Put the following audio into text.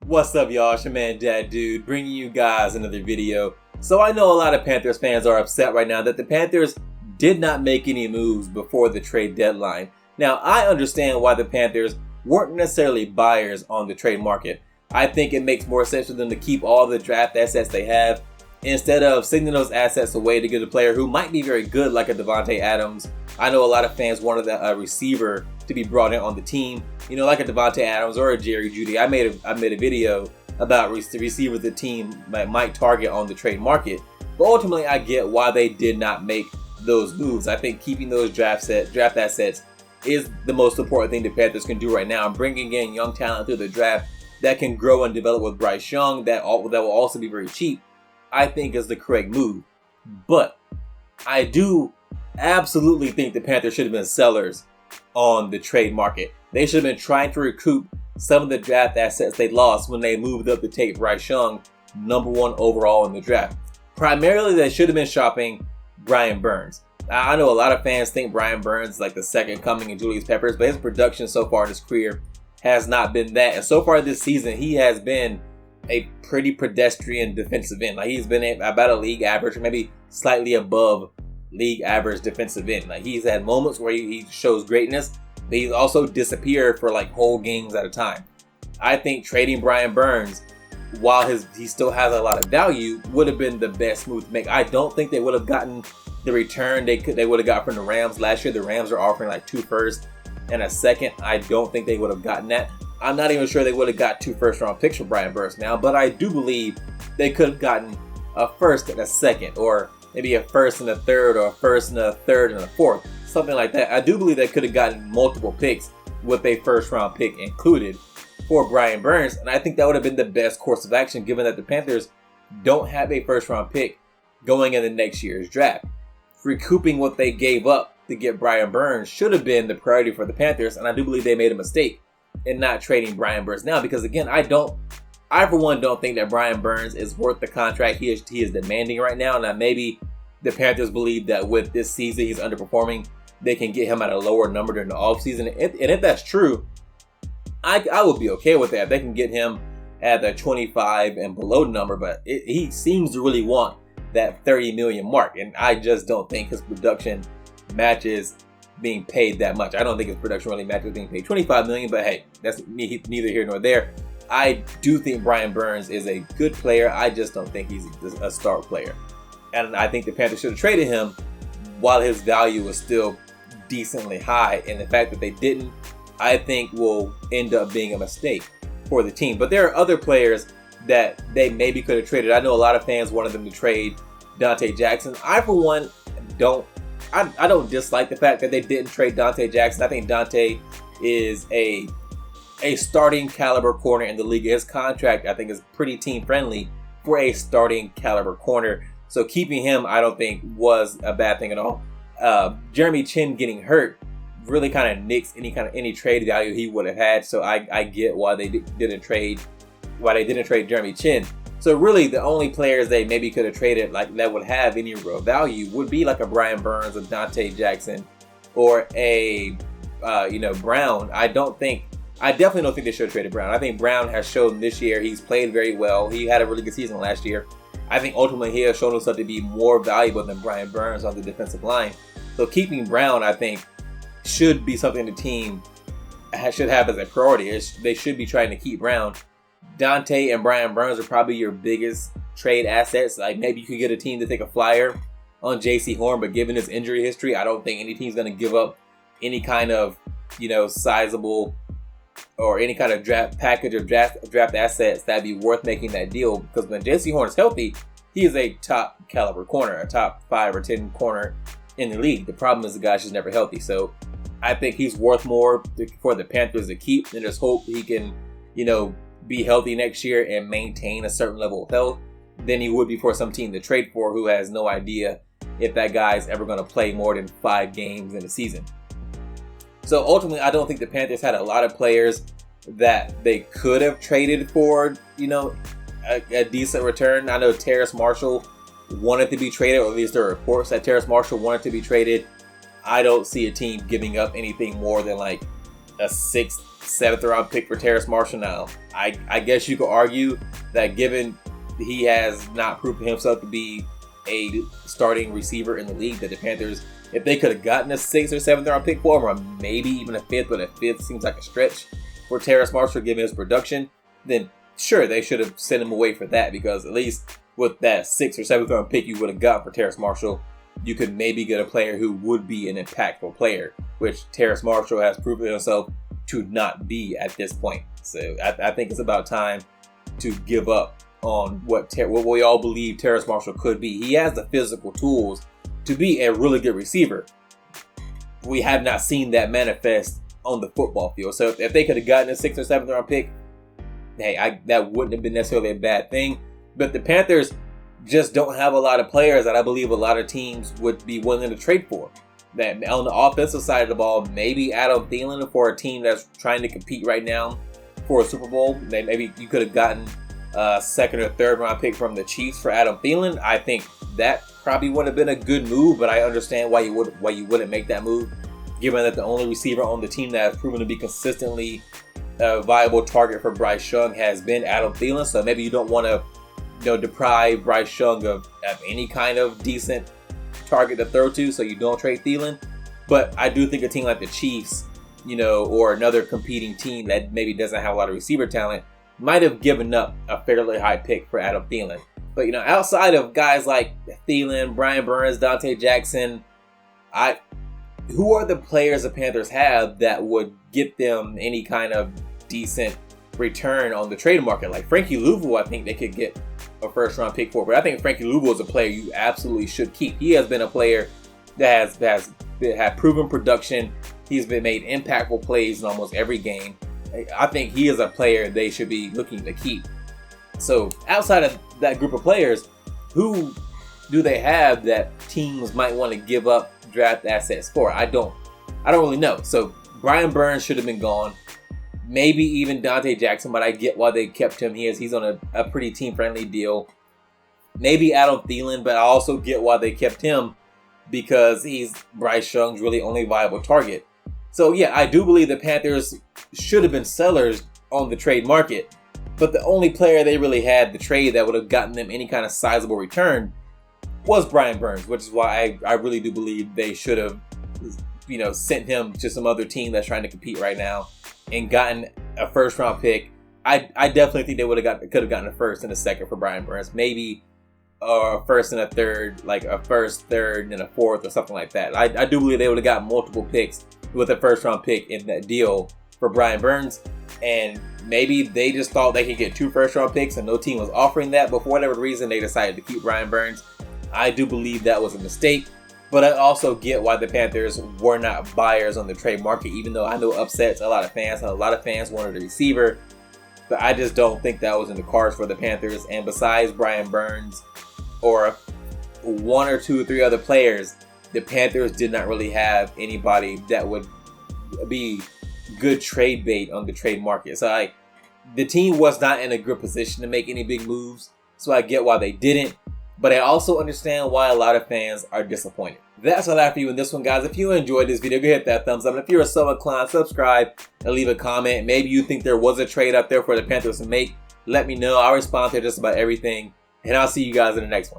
What's up, y'all? It's your man, Dad Dude, bringing you guys another video. So I know a lot of Panthers fans are upset right now that the Panthers did not make any moves before the trade deadline. Now, I understand why the Panthers weren't necessarily buyers on the trade market. I think it makes more sense for them to keep all the draft assets they have instead of sending those assets away to get a player who might be very good like a Davante Adams. I know a lot of fans wanted a receiver to be brought in on the team, you know, like a Davante Adams or a Jerry Jeudy. I made a video about the receivers the team might target on the trade market, but ultimately I get why they did not make those moves. I think keeping those draft assets is the most important thing the Panthers can do right now, and bringing in young talent through the draft that can grow and develop with Bryce Young that will also be very cheap, I think is the correct move. But I do absolutely think the Panthers should have been sellers on the trade market. They should have been trying to recoup some of the draft assets they lost when they moved up to take Bryce Young #1 overall in the draft. Primarily, they should have been shopping Brian Burns. I know a lot of fans think Brian Burns is like the second coming of Julius Peppers, but his production so far in his career has not been that. And so far this season, he has been a pretty pedestrian defensive end. Like, he's been about a league average, or maybe slightly above league average defensive end. Like, he's had moments where he shows greatness, but he's also disappeared for like whole games at a time. I think trading Brian Burns, while he still has a lot of value, would have been the best move to make. I don't think they would have gotten the return they would have got from the Rams last year. The Rams are offering like 2 firsts and a second. I don't think they would have gotten that. I'm not even sure they would have got 2 first-round picks for Brian Burns now, but I do believe they could have gotten a first and a second, or maybe a first and a third, or a first and a third and a fourth, something like that. I do believe they could have gotten multiple picks with a first-round pick included for Brian Burns, and I think that would have been the best course of action, given that the Panthers don't have a first-round pick going in the next year's draft. Recouping what they gave up to get Brian Burns should have been the priority for the Panthers, and I do believe they made a mistake in not trading Brian Burns now, because again, I for one don't think that Brian Burns is worth the contract he is demanding right now. Now, maybe the Panthers believe that with this season he's underperforming, they can get him at a lower number during the offseason. And if that's true, I would be okay with that. They can get him at the 25 and below number, but he seems to really want that 30 million mark, and I just don't think his production matches being paid that much. I don't think his production really matches being paid 25 million, but hey, that's neither here nor there. I do think Brian Burns is a good player. I just don't think he's a star player, and I think the Panthers should have traded him while his value was still decently high, and the fact that they didn't, I think, will end up being a mistake for the team. But there are other players that they maybe could have traded. I know a lot of fans wanted them to trade Dante Jackson. I, for one, don't dislike the fact that they didn't trade Dante Jackson. I think Dante is a starting caliber corner in the league. His contract, I think, is pretty team friendly for a starting caliber corner. So keeping him, I don't think, was a bad thing at all. Jeremy Chin getting hurt really kind of nicks any trade value he would have had. So I get why they didn't trade Jeremy Chin. So really, the only players they maybe could have traded like that would have any real value would be like a Brian Burns, a Dante Jackson, or a Brown. I definitely don't think they should have traded Brown. I think Brown has shown this year he's played very well. He had a really good season last year. I think ultimately he has shown himself to be more valuable than Brian Burns on the defensive line. So keeping Brown, I think, should be something the team should have as a priority. They should be trying to keep Brown. Dante and Brian Burns are probably your biggest trade assets. Like, maybe you could get a team to take a flyer on J.C. Horn, but given his injury history, I don't think any team's going to give up any kind of, sizable or any kind of draft package or draft assets that'd be worth making that deal. Because when J.C. Horn is healthy, he is a top caliber corner, a top 5 or 10 corner in the league. The problem is the guy's just never healthy. So I think he's worth more for the Panthers to keep, and just hope he can, be healthy next year and maintain a certain level of health than he would be for some team to trade for who has no idea if that guy's ever going to play more than 5 games in a season. So ultimately, I don't think the Panthers had a lot of players that they could have traded for, a decent return. I know Terrace Marshall wanted to be traded, or at least there are reports that Terrace Marshall wanted to be traded. I don't see a team giving up anything more than like a 6th 7th round pick for Terrace Marshall now. I guess you could argue that given he has not proven himself to be a starting receiver in the league, that the Panthers, if they could have gotten a 6th or 7th round pick for him, or maybe even a 5th, but a 5th seems like a stretch for Terrace Marshall given his production, then sure, they should have sent him away for that, because at least with that 6th or 7th round pick you would have got for Terrace Marshall, you could maybe get a player who would be an impactful player, which Terrace Marshall has proven himself to not be at this point. So I think it's about time to give up on what we all believe Terrace Marshall could be. He has the physical tools to be a really good receiver. We have not seen that manifest on the football field. So if they could have gotten a 6th or 7th round pick, hey, that wouldn't have been necessarily a bad thing. But the Panthers just don't have a lot of players that I believe a lot of teams would be willing to trade for. That on the offensive side of the ball, maybe Adam Thielen for a team that's trying to compete right now for a Super Bowl. Maybe you could have gotten a 2nd or 3rd round pick from the Chiefs for Adam Thielen. I think that probably would have been a good move, but I understand why you wouldn't make that move, given that the only receiver on the team that has proven to be consistently a viable target for Bryce Young has been Adam Thielen. So maybe you don't want to deprive Bryce Young of any kind of decent target to throw to, so you don't trade Thielen. But I do think a team like the Chiefs, or another competing team that maybe doesn't have a lot of receiver talent, might have given up a fairly high pick for Adam Thielen. But outside of guys like Thielen, Brian Burns, Dante Jackson, who are the players the Panthers have that would get them any kind of decent return on the trade market? Like Frankie Louvu, I think they could get a 1st round pick for, but I think Frankie Louvu is a player you absolutely should keep. He has been a player that has had proven production. He's been made impactful plays in almost every game. I think he is a player they should be looking to keep. So outside of that group of players, who do they have that teams might want to give up draft assets for? I don't really know. So Brian Burns should have been gone. Maybe even Dante Jackson, but I get why they kept him. He's on a pretty team-friendly deal. Maybe Adam Thielen, but I also get why they kept him, because he's Bryce Young's really only viable target. So yeah, I do believe the Panthers should have been sellers on the trade market, but the only player they really had to trade that would have gotten them any kind of sizable return was Brian Burns, which is why I really do believe they should have sent him to some other team that's trying to compete right now and gotten a 1st round pick. I definitely think they could have gotten a 1st and a 2nd for Brian Burns. Maybe a 1st and a 3rd, like a 1st, 3rd, and a 4th or something like that. I do believe they would have got multiple picks with a 1st round pick in that deal for Brian Burns. And maybe they just thought they could get 2 1st round picks and no team was offering that. But for whatever reason, they decided to keep Brian Burns. I do believe that was a mistake. But I also get why the Panthers were not buyers on the trade market, even though I know upsets a lot of fans. A lot of fans wanted a receiver, but I just don't think that was in the cards for the Panthers. And besides Brian Burns or 1 or 2 or 3 other players, the Panthers did not really have anybody that would be good trade bait on the trade market. So the team was not in a good position to make any big moves, so I get why they didn't. But I also understand why a lot of fans are disappointed. That's all I have for you in this one, guys. If you enjoyed this video, go hit that thumbs up. And if you're so inclined, subscribe and leave a comment. Maybe you think there was a trade out there for the Panthers to make. Let me know. I'll respond to just about everything. And I'll see you guys in the next one.